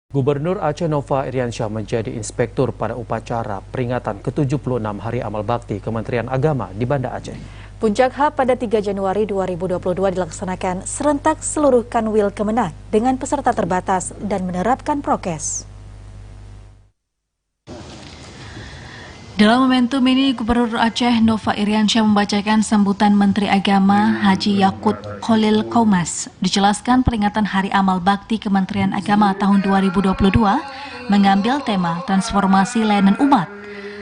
Gubernur Aceh Nova Iriansyah menjadi inspektur pada upacara peringatan ke-76 Hari Amal Bakti Kementerian Agama di Banda Aceh. Puncak H pada 3 Januari 2022 dilaksanakan serentak seluruh Kanwil Kemenag dengan peserta terbatas dan menerapkan prokes. Dalam momentum ini, Gubernur Aceh Nova Iriansyah membacakan sambutan Menteri Agama Haji Yakut Khalil Qaumas. Dijelaskan peringatan Hari Amal Bakti Kementerian Agama tahun 2022 mengambil tema transformasi layanan umat.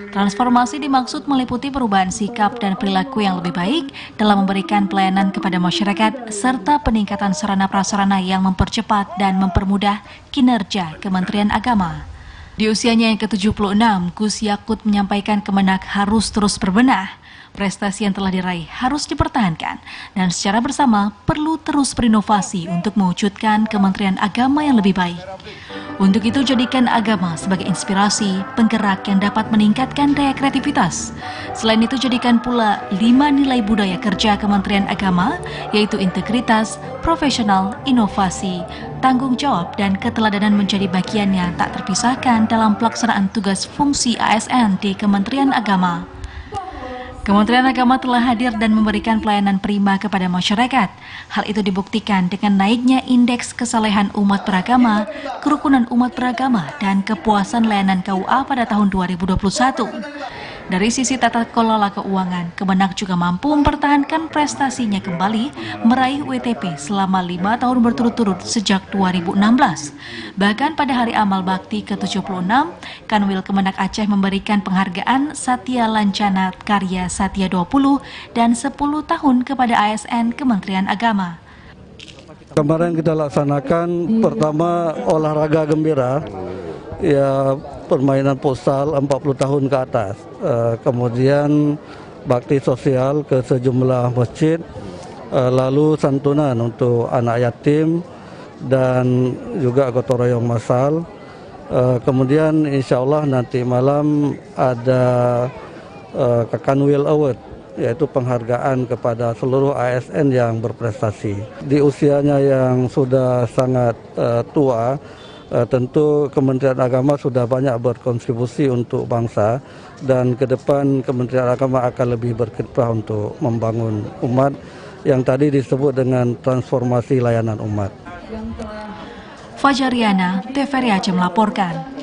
Transformasi dimaksud meliputi perubahan sikap dan perilaku yang lebih baik dalam memberikan pelayanan kepada masyarakat serta peningkatan sarana prasarana yang mempercepat dan mempermudah kinerja Kementerian Agama. Di usianya yang ke-76, Gus Yakut menyampaikan Kemenag harus terus berbenah. Prestasi yang telah diraih harus dipertahankan dan secara bersama perlu terus berinovasi untuk mewujudkan Kementerian Agama yang lebih baik. Untuk itu, jadikan agama sebagai inspirasi, penggerak yang dapat meningkatkan daya kreativitas. Selain itu, jadikan pula 5 nilai budaya kerja Kementerian Agama, yaitu integritas, profesional, inovasi, tanggung jawab, dan keteladanan menjadi bagian yang tak terpisahkan dalam pelaksanaan tugas fungsi ASN di Kementerian Agama. Kementerian Agama telah hadir dan memberikan pelayanan prima kepada masyarakat. Hal itu dibuktikan dengan naiknya indeks kesalehan umat beragama, kerukunan umat beragama, dan kepuasan layanan KUA pada tahun 2021. Dari sisi tata kelola keuangan, Kemenag juga mampu mempertahankan prestasinya kembali meraih WTP selama 5 tahun berturut-turut sejak 2016. Bahkan pada Hari Amal Bakti ke-76, Kanwil Kemenag Aceh memberikan penghargaan Satya Lancana Karya Satya 20 dan 10 tahun kepada ASN Kementerian Agama. Kemarin kita laksanakan pertama olahraga gembira, ya permainan futsal 40 tahun ke atas. Kemudian bakti sosial ke sejumlah masjid, lalu santunan untuk anak yatim dan juga gotong royong masal. Kemudian insya Allah nanti malam ada Kanwil Award, yaitu penghargaan kepada seluruh ASN yang berprestasi. Di usianya yang sudah sangat tua, tentu Kementerian Agama sudah banyak berkontribusi untuk bangsa dan ke depan Kementerian Agama akan lebih berkiprah untuk membangun umat yang tadi disebut dengan transformasi layanan umat. Fajariana, TVRI Aceh melaporkan.